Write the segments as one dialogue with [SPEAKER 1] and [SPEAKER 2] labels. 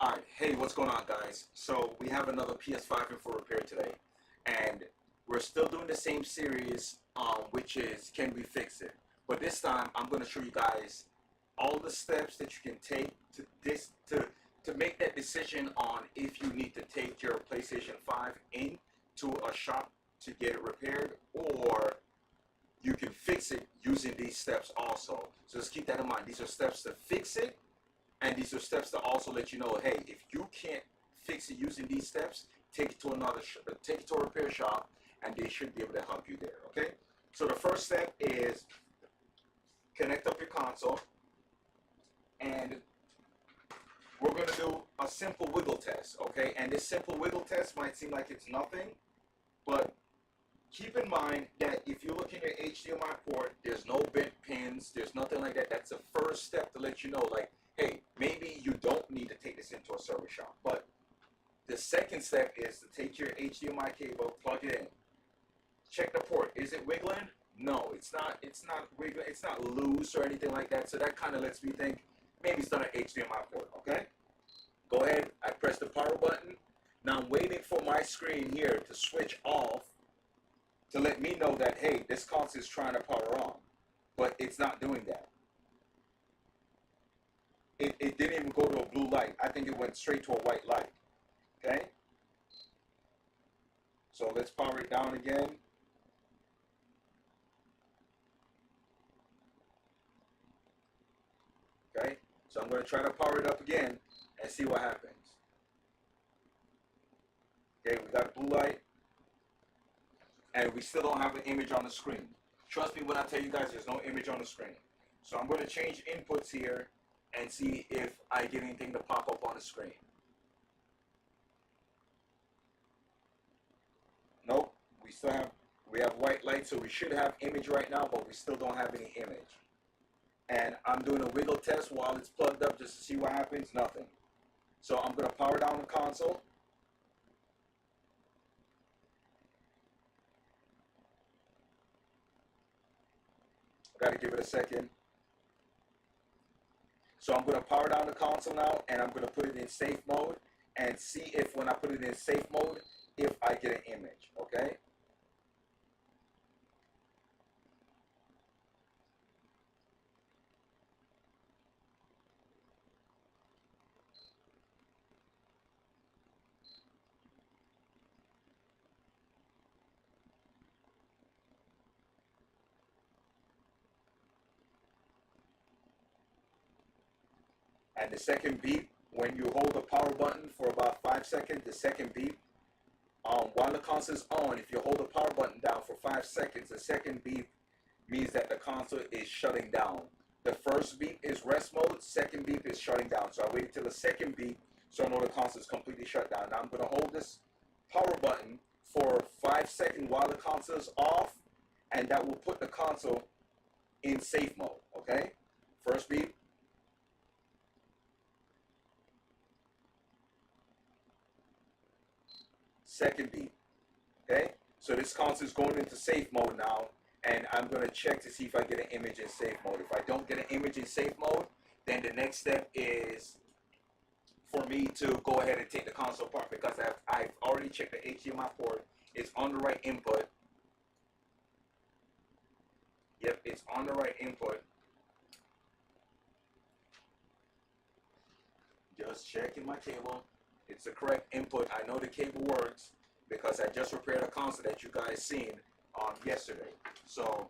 [SPEAKER 1] Alright, hey, what's going on, guys? So we have another PS5 in for repair today, and we're still doing the same series, which is Can We Fix It? But this time, I'm going to show you guys all the steps that you can take to make that decision on if you need to take your PlayStation 5 into a shop to get it repaired, or you can fix it using these steps also. So just keep that in mind. These are steps to fix it, and these are steps to also let you know, hey, if you can't fix it using these steps, take it to take it to a repair shop, and they should be able to help you there. Okay. So the first step is connect up your console, and we're going to do a simple wiggle test. Okay. And this simple wiggle test might seem like it's nothing, but keep in mind that if you look in your HDMI port, there's no bent pins, there's nothing like that. That's the first step to let you know, like, hey, maybe you don't need to take this into a service shop. But the second step is to take your HDMI cable, plug it in. Check the port. Is it wiggling? No, it's not. It's not wiggling. It's not loose or anything like that. So that kind of lets me think maybe it's not an HDMI port. Okay. Go ahead. I press the power button. Now I'm waiting for my screen here to switch off to let me know that, hey, this console is trying to power on, but it's not doing that. It didn't even go to a blue light. I think it went straight to a white light. Okay? So let's power it down again. Okay? So I'm going to try to power it up again and see what happens. Okay, we got a blue light, and we still don't have an image on the screen. Trust me when I tell you guys there's no image on the screen. So I'm going to change inputs here and see if I get anything to pop up on the screen. Nope, we have white light, so we should have image right now, but we still don't have any image. And I'm doing a wiggle test while it's plugged up just to see what happens. Nothing. So I'm going to power down the console. Got to give it a second. So I'm going to power down the console now, and I'm going to put it in safe mode and see if when I put it in safe mode, if I get an image, okay? And the second beep, when you hold the power button for about 5 seconds, the second beep, while the console is on, if you hold the power button down for 5 seconds, the second beep means that the console is shutting down. The first beep is rest mode, second beep is shutting down. So I wait till the second beep so I know the console is completely shut down. Now I'm going to hold this power button for 5 seconds while the console is off, and that will put the console in safe mode, okay? First beep. Second beep. Okay, so this console is going into safe mode now, and I'm going to check to see if I get an image in safe mode. If I don't get an image in safe mode, then the next step is for me to go ahead and take the console apart, because I've already checked the HDMI port. It's on the right input. Yep, it's on the right input. Just checking my cable. It's the correct input. I know the cable works because I just repaired a console that you guys seen yesterday. So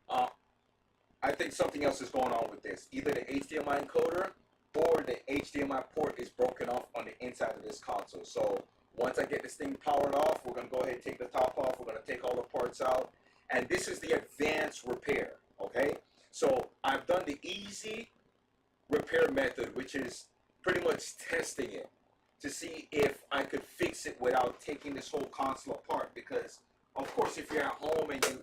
[SPEAKER 1] I think something else is going on with this. Either the HDMI encoder or the HDMI port is broken off on the inside of this console. So once I get this thing powered off, we're going to go ahead and take the top off. We're going to take all the parts out. And this is the advanced repair, okay? So I've done the easy repair method, which is pretty much testing it to see if I could fix it without taking this whole console apart. Because of course, if you're at home and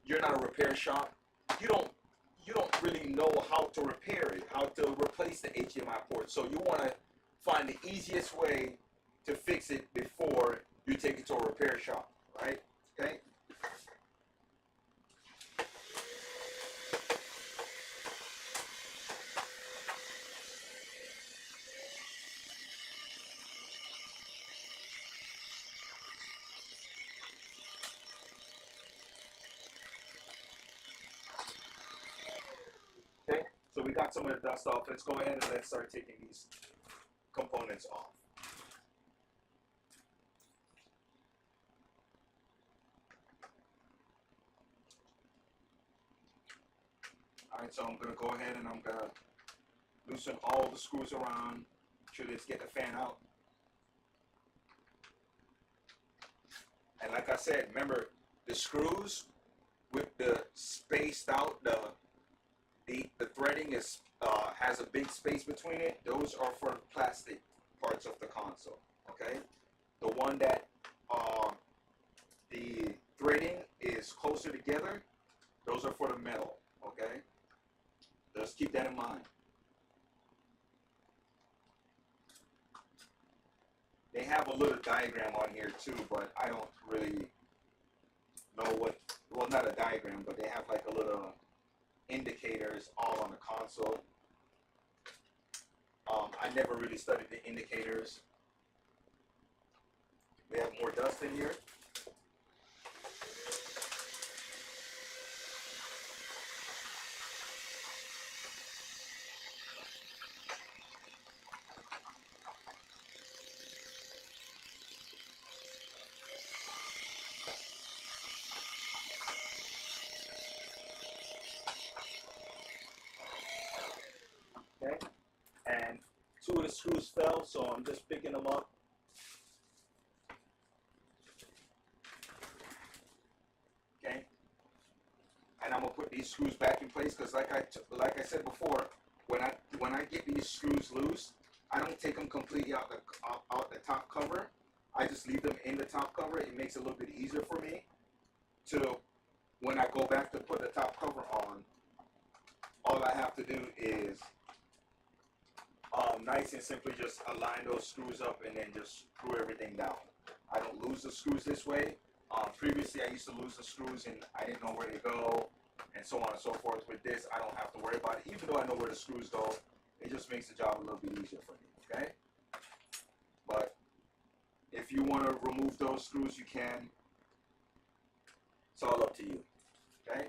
[SPEAKER 1] you're not a repair shop, you don't really know how to repair it, how to replace the HDMI port. So you want to find the easiest way to fix it before you take it to a repair shop, right? Okay. some of the dust off, let's go ahead and let's start taking these components off. Alright, so I'm going to go ahead and I'm going to loosen all the screws around. Make sure let's get the fan out. And like I said, remember the screws with the spaced out, the threading is has a big space between it. Those are for plastic parts of the console. Okay, the one that the threading is closer together, those are for the metal. Okay, just keep that in mind. They have a little diagram on here too, but I don't really know what, well, not a diagram, but they have like a little indicators all on the console. I never really studied the indicators. We have more dust in here. Okay, and two of the screws fell, so I'm just picking them up. Okay, and I'm gonna put these screws back in place because, like I said before, when I get these screws loose, I don't take them completely out the top cover. I just leave them in the top cover. It makes it a little bit easier for me to, when I go back to put the top cover on, all I have to do is nice and simply just align those screws up and then just screw everything down. I don't lose the screws this way. Previously, I used to lose the screws and I didn't know where they go and so on and so forth. With this, I don't have to worry about it. Even though I know where the screws go, it just makes the job a little bit easier for me, okay? But if you want to remove those screws, you can. It's all up to you, okay?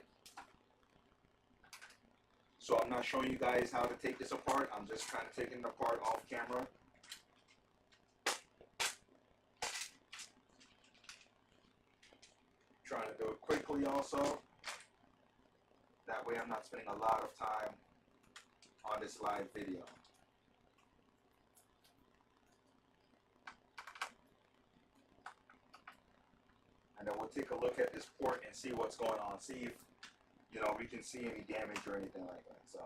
[SPEAKER 1] So I'm not showing you guys how to take this apart. I'm just kind of taking it apart off camera. Trying to do it quickly also. That way I'm not spending a lot of time on this live video. And then we'll take a look at this port and see what's going on. See if, you know, we can see any damage or anything like that. So.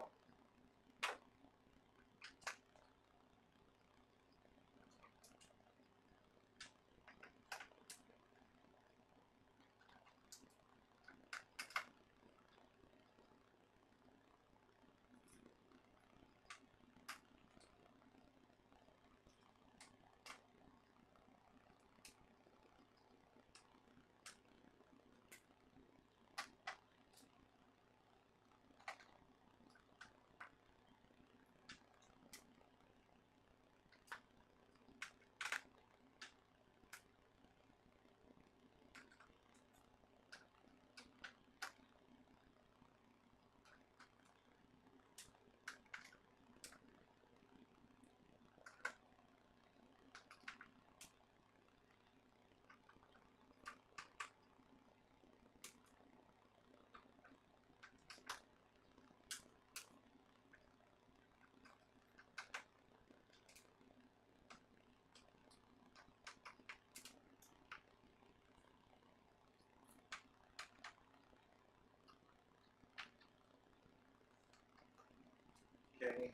[SPEAKER 1] Okay.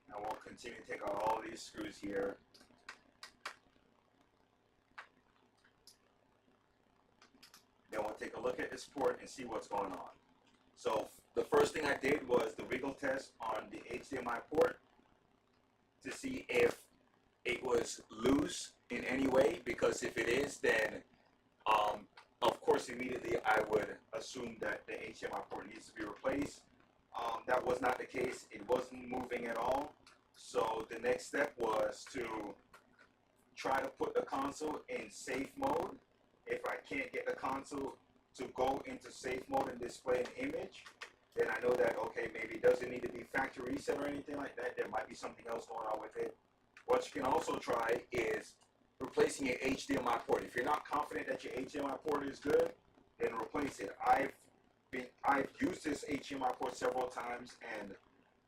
[SPEAKER 1] Now we'll continue to take out all these screws here. Then we'll take a look at this port and see what's going on. So the first thing I did was the wiggle test on the HDMI port to see if it was loose in any way, because if it is, then of course immediately I would assume that the HDMI port needs to be replaced. That was not the case. It wasn't moving at all. So the next step was to try to put the console in safe mode. If I can't get the console to go into safe mode and display an image, then I know that, okay, maybe it doesn't need reset or anything like that. There might be something else going on with it. What you can also try is replacing your HDMI port. If you're not confident that your HDMI port is good, then replace it. I've used this HDMI port several times, and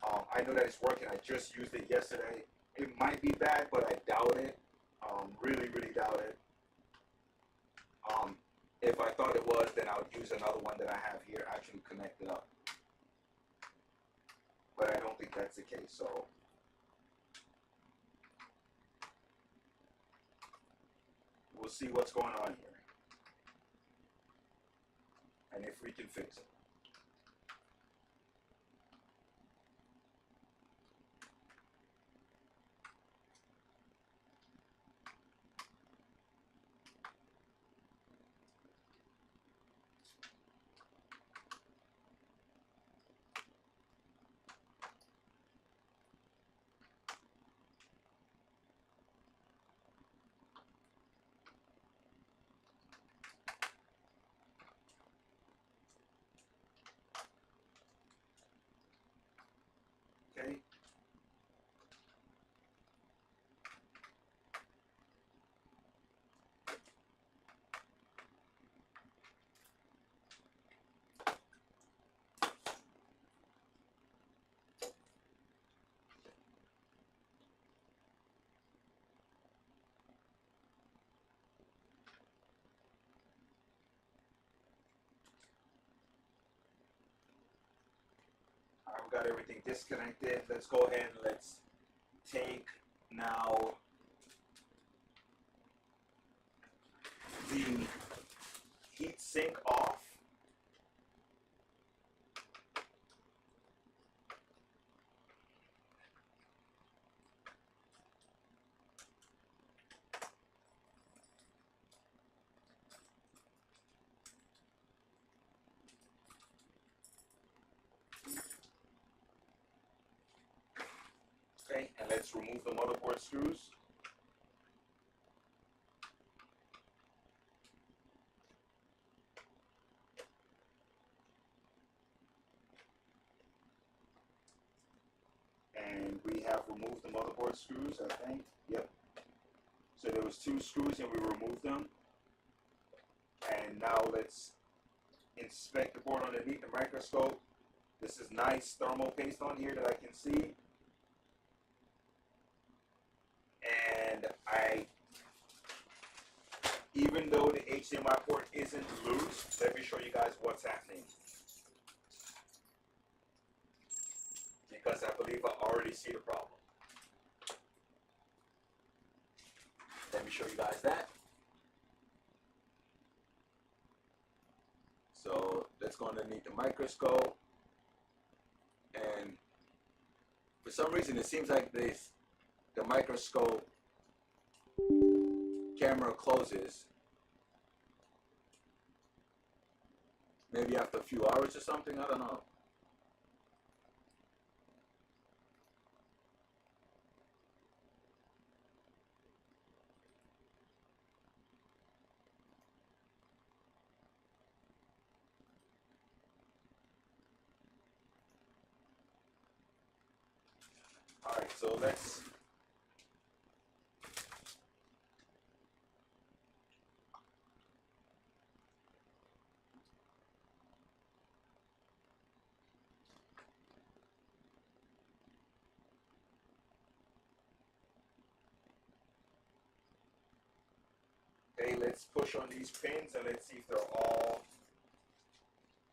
[SPEAKER 1] I know that it's working. I just used it yesterday. It might be bad, but I doubt it. Really, really doubt it. If I thought it was, then I would use another one that I have here actually connected up. But I don't think that's the case, so. We'll see what's going on here. And if we can fix it. Okay. I've got everything disconnected. Let's go ahead and let's take now the heat sink off. Okay, and let's remove the motherboard screws. And we have removed the motherboard screws, I think. Yep. So there was 2 screws and we removed them. And now let's inspect the board underneath the microscope. This is nice thermal paste on here that I can see. And even though the HDMI port isn't loose, let me show you guys what's happening. Because I believe I already see the problem. Let me show you guys that. So let's go underneath the microscope. And for some reason it seems like the microscope camera closes maybe after a few hours or something, I don't know. Alright, so let's let's push on these pins and let's see if they're all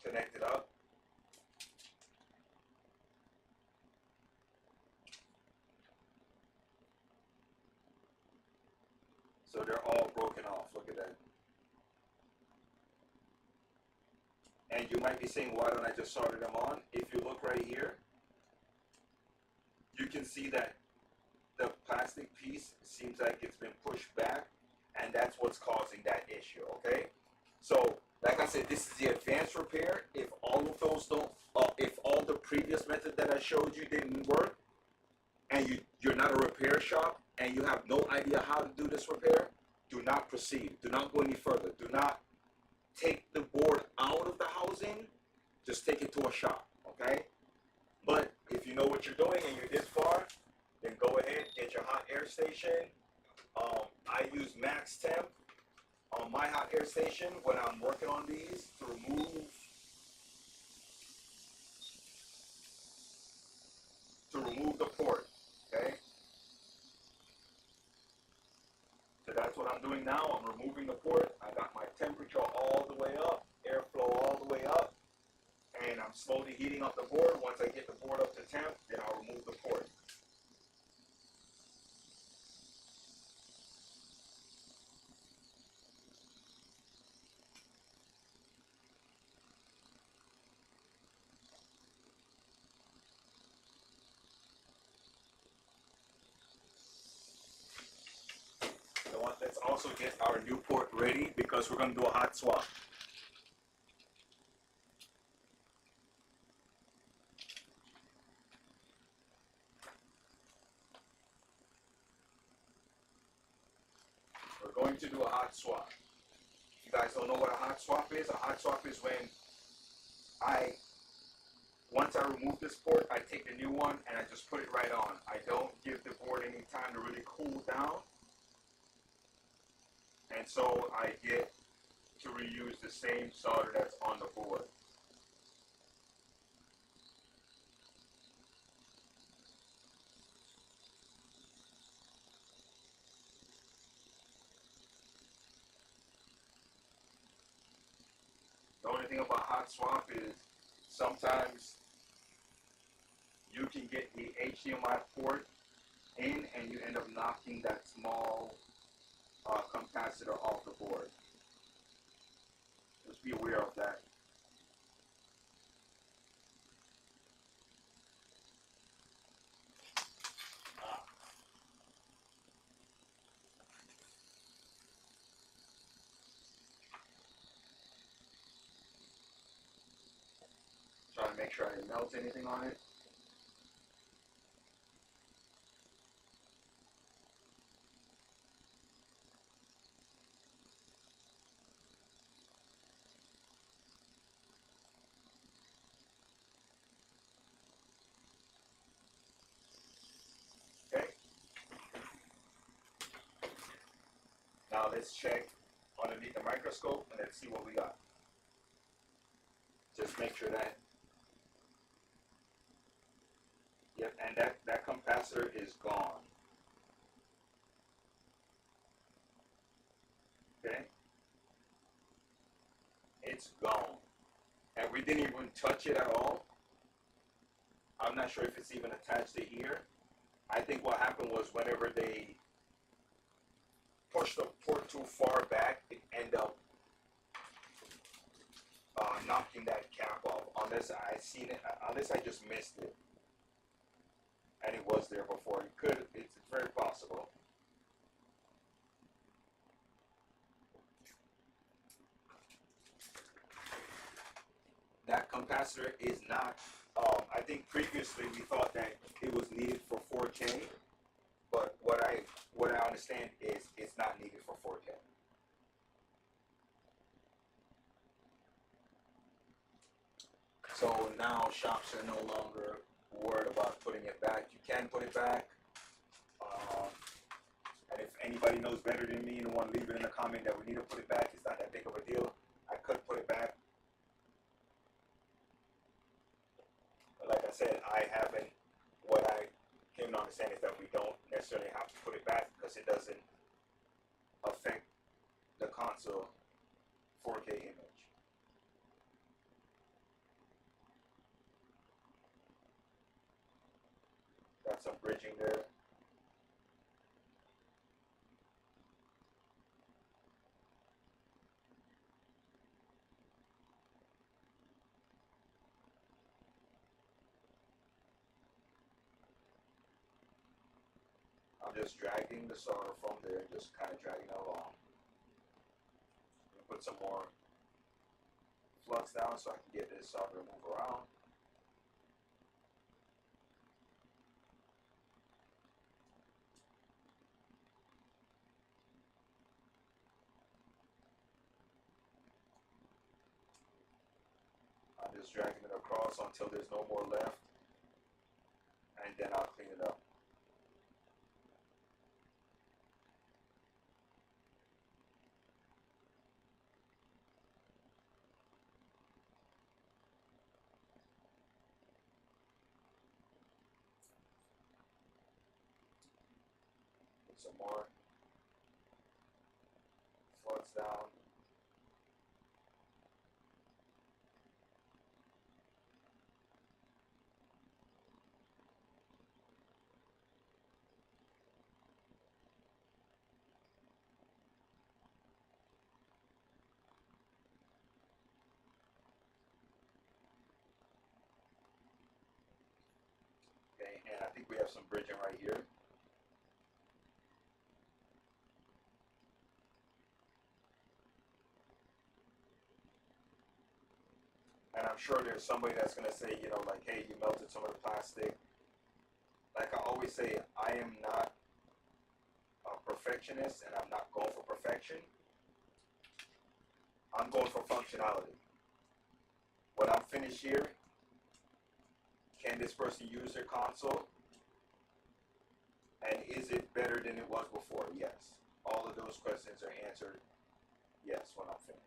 [SPEAKER 1] connected up. So they're all broken off. Look at that. And you might be saying, why don't I just solder them on? If you look right here, you can see that the plastic piece seems like it's been pushed back, and that's what's causing that issue, okay? So, like I said, this is the advanced repair. If all of those don't, if all the previous method that I showed you didn't work, and you're not a repair shop, and you have no idea how to do this repair, do not proceed. Do not go any further. Do not take the board out of the housing. Just take it to a shop, okay? But if you know what what you're doing and you're this far, then go ahead, get your hot air station. I use max temp on my hot air station when I'm working on these to remove the port. Okay. So that's what I'm doing now. I'm removing the port. I got my temperature all the way up, airflow all the way up, and I'm slowly heating up the board. Once I get the board up to temp, then I'll remove the port. You know what? Let's also get our new port ready because we're going to do a hot swap. We're going to do a hot swap. If you guys don't know what a hot swap is when once I remove this port, I take the new one and I just put it right on. I don't give the board any time to really cool down. And so I get to reuse the same solder that's on the board. The only thing about hot swap is sometimes you can get the HDMI port in and you end up knocking that small capacitor off the board. Just be aware of that. Trying to make sure I didn't melt anything on it. Okay. Now let's check underneath the microscope and let's see what we got. Just make sure that, yep, and that capacitor is gone. Okay? It's gone. And we didn't even touch it at all. I'm not sure if it's even attached to here. I think what happened was whenever they pushed the port too far back, it ended up knocking that cap off. Unless I seen it, unless I just missed it, and it was there before. It could. It's very possible. That capacitor is not. I think previously we thought that it was needed for 4K, but what I understand is it's not needed for 4K. So now shops are no longer worried about putting it back. You can put it back. And if anybody knows better than me and want to leave it in a comment that we need to put it back, it's not that big of a deal. I could put it back. But like I said, what I came to understand is that we don't necessarily have to put it back because it doesn't affect the console 4K image. Got some bridging there. I'm just dragging the solder from there, just kind of dragging it along. Put some more flux down so I can get this solder to move around. I'm just dragging it across until there's no more left. and then I'll clean it up. Put some more floods down. Okay, and I think we have some bridging right here. And I'm sure there's somebody that's going to say, you know, like, hey, you melted some of the plastic. Like I always say, I am not a perfectionist and I'm not going for perfection. I'm going for functionality. When I'm finished here, can this person use their console? And is it better than it was before? Yes. All of those questions are answered yes when I'm finished.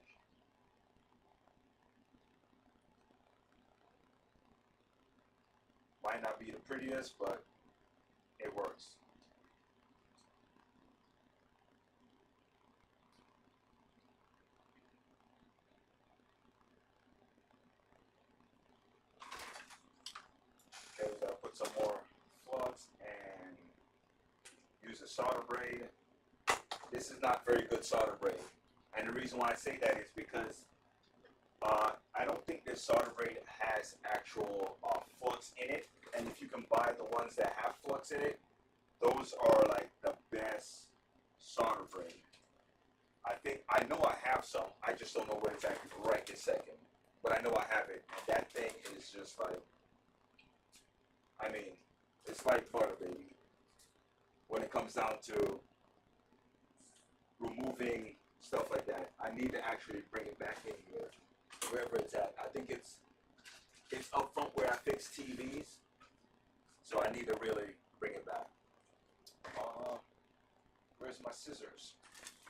[SPEAKER 1] Might not be the prettiest, but it works. Okay, we gotta put some more flux and use a solder braid. This is not very good solder braid. And the reason why I say that is because I don't think this solder braid has actual flux in it. And if you can buy the ones that have flux in it, those are like the best solder braid. I know I have some. I just don't know what it's actually right this second. But I know I have it. And that thing is just like, I mean, it's like butter, baby. When it comes down to removing stuff like that, I need to actually bring it back in here, wherever it's at. I think it's up front where I fix TVs, so I need to really bring it back. Where's my scissors?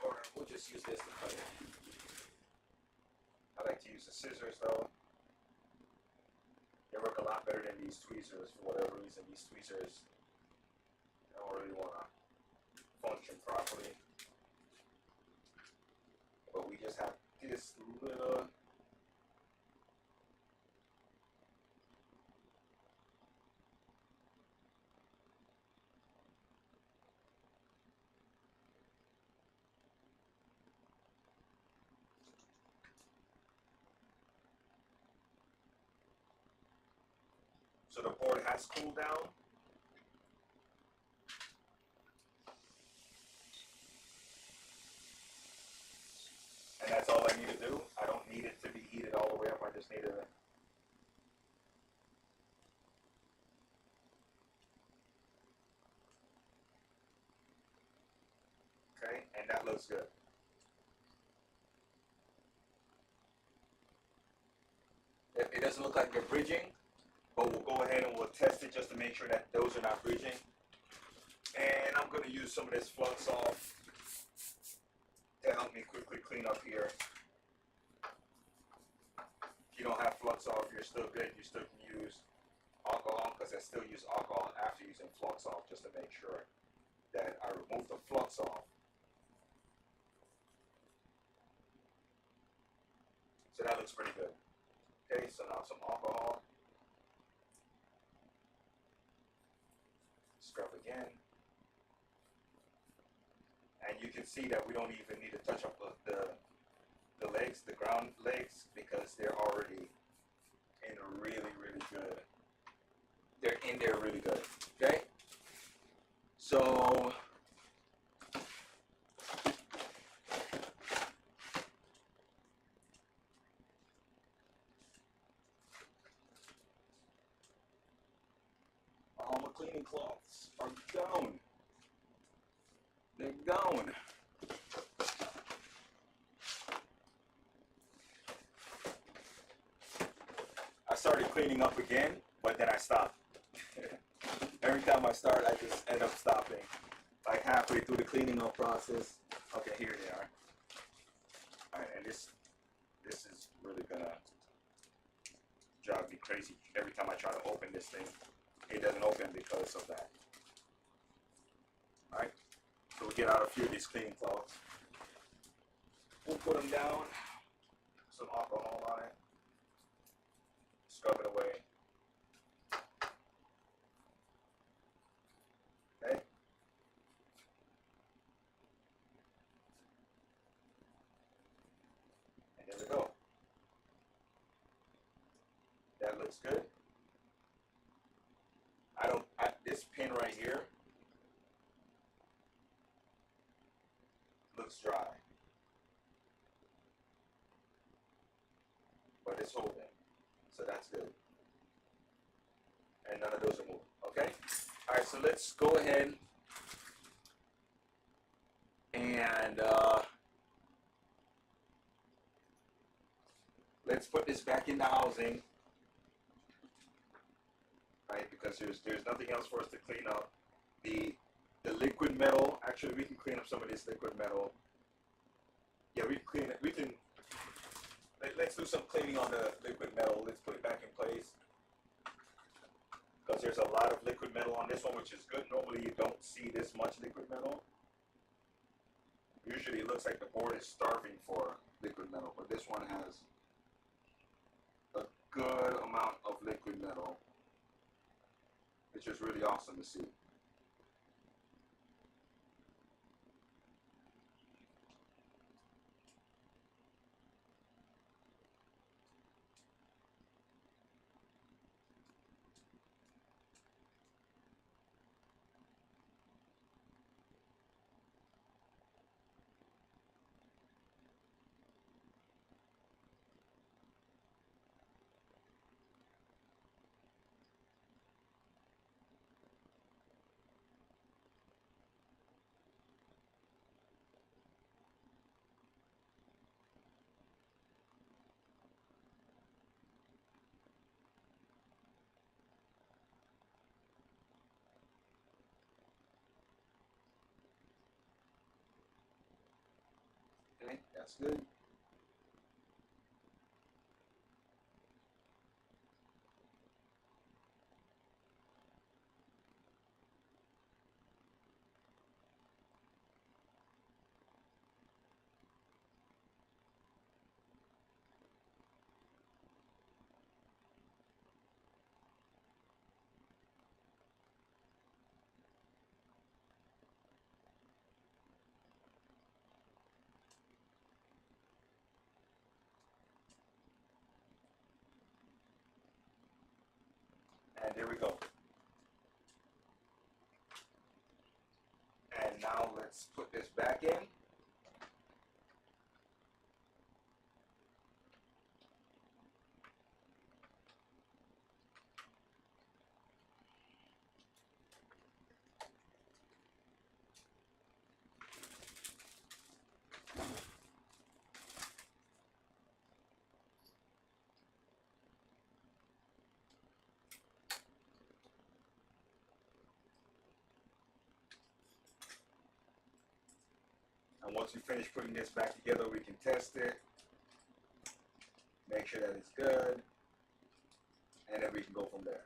[SPEAKER 1] Or we'll just use this to cut it. I like to use the scissors though. They work a lot better than these tweezers for whatever reason. These tweezers don't really want to function properly. But we just have this little so the board has cooled down. And that's all I need to do. I don't need it to be heated all the way up. I just need to okay, and that looks good. It doesn't look like they're bridging, but we'll go ahead and we'll test it just to make sure that those are not bridging. And I'm going to use some of this flux off to help me quickly clean up here. If you don't have flux off, you're still good. You still can use alcohol, because I still use alcohol after using flux off just to make sure that I remove the flux off. So that looks pretty good. Okay, so now some alcohol. Scrub again. And you can see that we don't even need to touch up the legs, the ground legs, because they're already in really, really good. They're in there really good. Okay? So all my cleaning cloths are gone. They're gone. I started cleaning up again, but then I stopped. And start, I just end up stopping. Like halfway through the cleaning up process. Okay, here they are. Alright, and this is really gonna drive me crazy every time I try to open this thing. It doesn't open because of that. Alright, so we get out a few of these cleaning cloths. We'll put them down, some alcohol on it, scrub it away. Okay. And there we go. That looks good. This pin right here looks dry, but it's holding, so that's good. And none of those are moving. Okay. All right. So let's go ahead and let's put this back in the housing. Right, because there's nothing else for us to clean up. The liquid metal, actually we can clean up some of this liquid metal. Yeah, we can clean it. Let's do some cleaning on the liquid metal. Let's put it back in place. Because there's a lot of liquid metal on this one, which is good. Normally you don't see this much liquid metal. Usually it looks like the board is starving for liquid metal, but this one has a good amount of liquid metal, which is really awesome to see. Okay, that's good. And there we go. And now let's put this back in. And once we finish putting this back together, we can test it, make sure that it's good, and then we can go from there.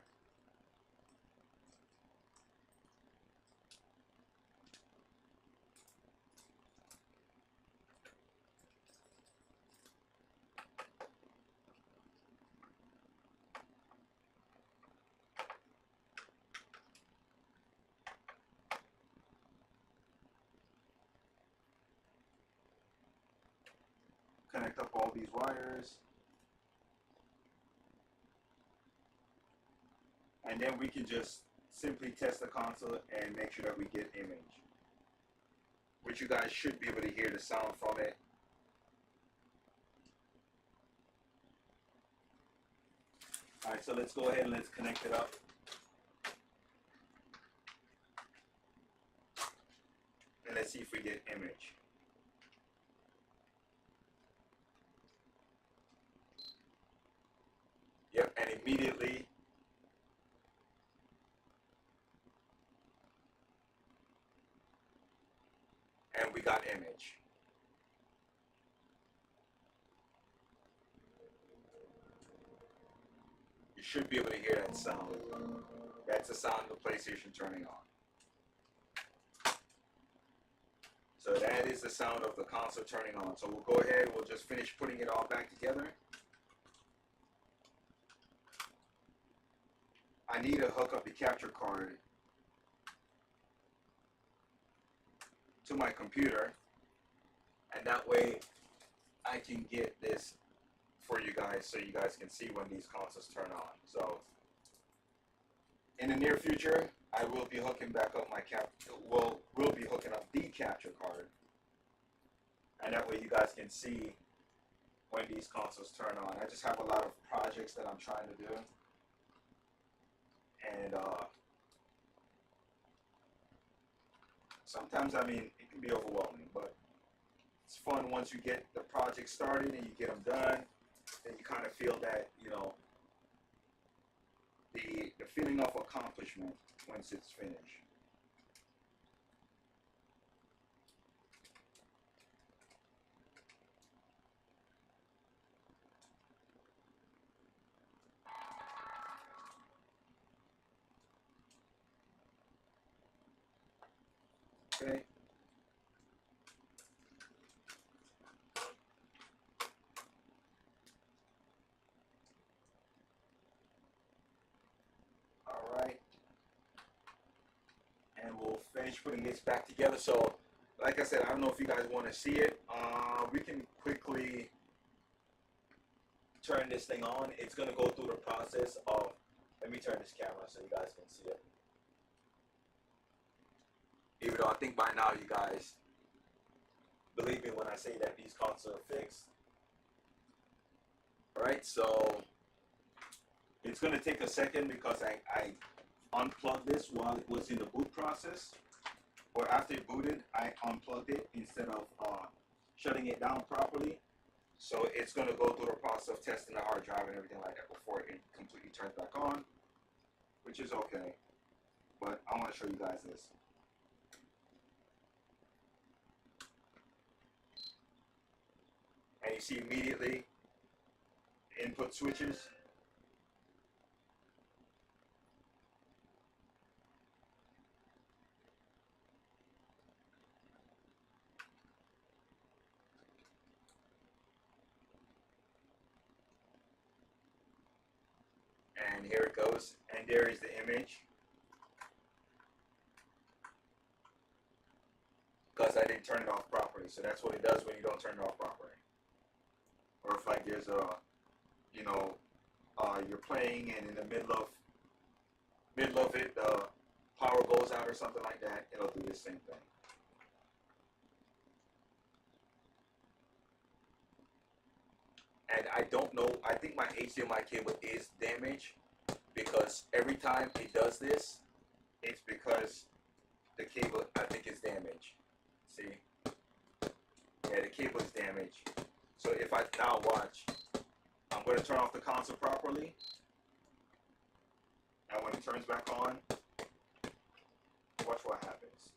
[SPEAKER 1] Connect up all these wires, and then we can just simply test the console and make sure that we get image, which you guys should be able to hear the sound from it. Alright, so let's go ahead and let's connect it up. And let's see if we get image. Yep, and immediately and we got image. You should be able to hear that sound. That's the sound of the PlayStation turning on. So that is the sound of the console turning on. So we'll go ahead, we'll just finish putting it all back together. I need to hook up the capture card to my computer, and that way I can get this for you guys so you guys can see when these consoles turn on. So in the near future, I will be hooking back up my we'll be hooking up the capture card, and that way you guys can see when these consoles turn on. I just have a lot of projects that I'm trying to do, and sometimes, I mean, it can be overwhelming, but it's fun once you get the project started and you get them done, and you kind of feel that, you know, the feeling of accomplishment once it's finished. Okay. All right. And we'll finish putting this back together. So, like I said, I don't know if you guys want to see it. We can quickly turn this thing on. It's going to go through the process of, let me turn this camera so you guys can see it. Even though I think by now you guys believe me when I say that these consoles are fixed. Alright, so it's going to take a second because I unplugged this while it was in the boot process. Or after it booted, I unplugged it instead of shutting it down properly. So it's going to go through the process of testing the hard drive and everything like that before it completely turns back on, which is okay. But I want to show you guys this. And you see immediately input switches. And here it goes, and there is the image. Because I didn't turn it off properly, so that's what it does when you don't turn it off properly. Or if like there's a, you know, you're playing and in the middle of it, the power goes out or something like that, it'll do the same thing. And I don't know, I think my HDMI cable is damaged because every time it does this, it's because the cable, I think, is damaged. See? Yeah, the cable is damaged. So if I now watch, I'm going to turn off the console properly. And when it turns back on, watch what happens.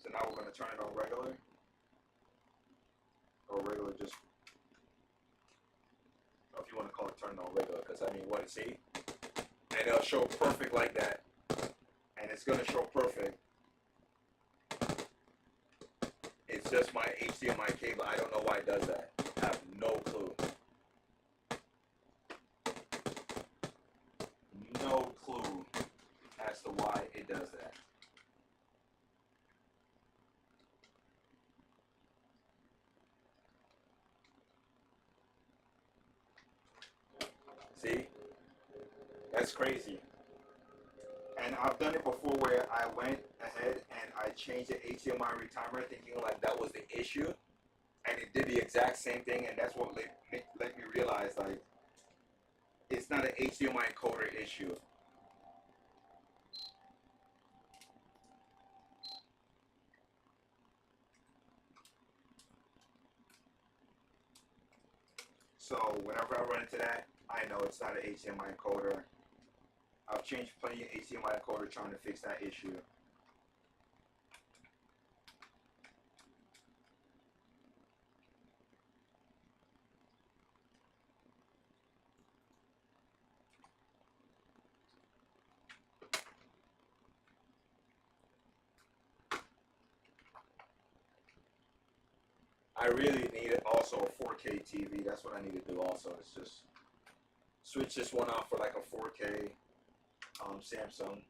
[SPEAKER 1] So now we're going to turn it on regular. Or regular, just, if you want to call it turn it on regular, because I mean, what, see? And it'll show perfect like that. And it's going to show perfect. It's just my HDMI cable. I don't know why it does that. I have no clue. No clue as to why it does that. See? That's crazy. And I've done it before where I went ahead and I changed the HDMI retimer thinking like that was the issue. And it did the exact same thing, and that's what let me realize, like, it's not an HDMI encoder issue. So whenever I run into that, I know it's not an HDMI encoder. I've changed plenty of HDMI encoder trying to fix that issue. I really need also a 4K TV. That's what I need to do also. It's just switch this one out for like a 4K Samsung.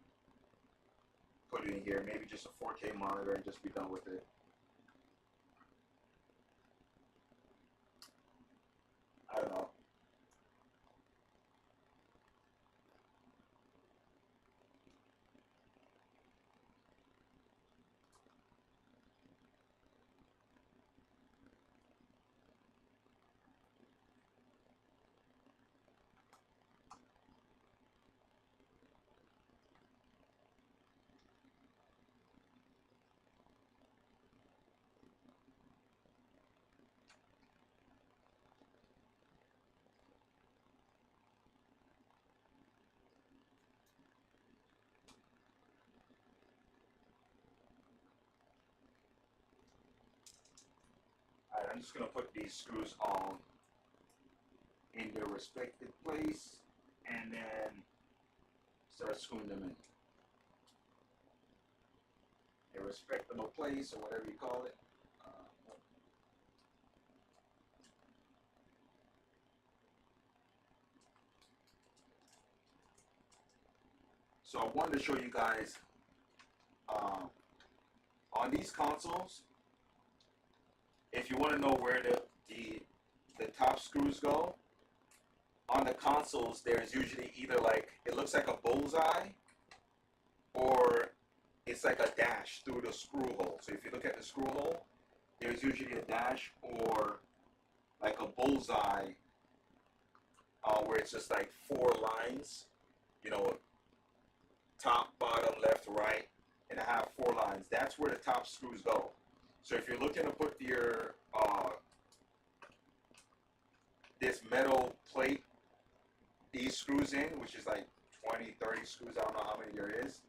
[SPEAKER 1] Put it in here. Maybe just a 4K monitor and just be done with it. I don't know. Alright, I'm just going to put these screws on in their respective place and then start screwing them in a respectable place or whatever you call it. So I wanted to show you guys on these consoles, if you want to know where the top screws go, on the consoles there's usually either like, it looks like a bullseye or it's like a dash through the screw hole. So if you look at the screw hole, there's usually a dash or like a bullseye where it's just like 4 lines, you know, top, bottom, left, right, and I have 4 lines. That's where the top screws go. So if you're looking to put your this metal plate, these screws in, which is like 20, 30 screws, I don't know how many there is,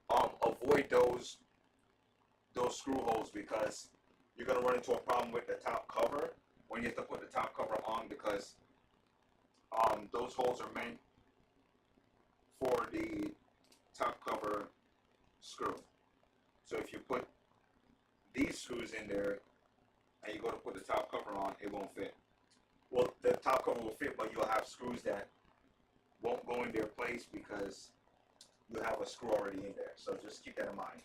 [SPEAKER 1] avoid those screw holes because you're going to run into a problem with the top cover when you have to put the top cover on, because those holes are meant for the top cover screw. So if you put these screws in there and you go to put the top cover on, it won't fit. Well, the top cover will fit, but you'll have screws that won't go in their place because you have a screw already in there. So just keep that in mind.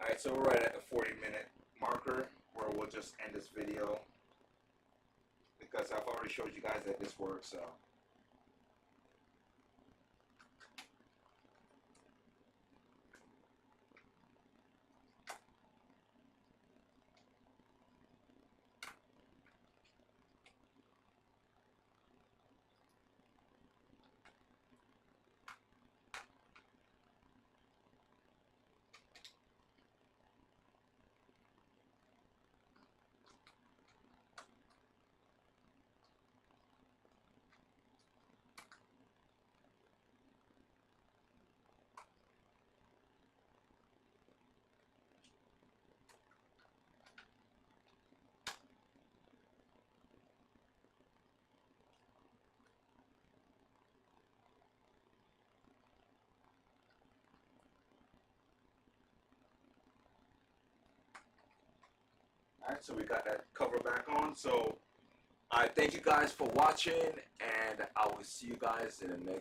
[SPEAKER 1] Alright, so we're right at the 40-minute marker where we'll just end this video because I've already showed you guys that this works, so. Alright, so we got that cover back on. So Thank you guys for watching, and I will see you guys in the next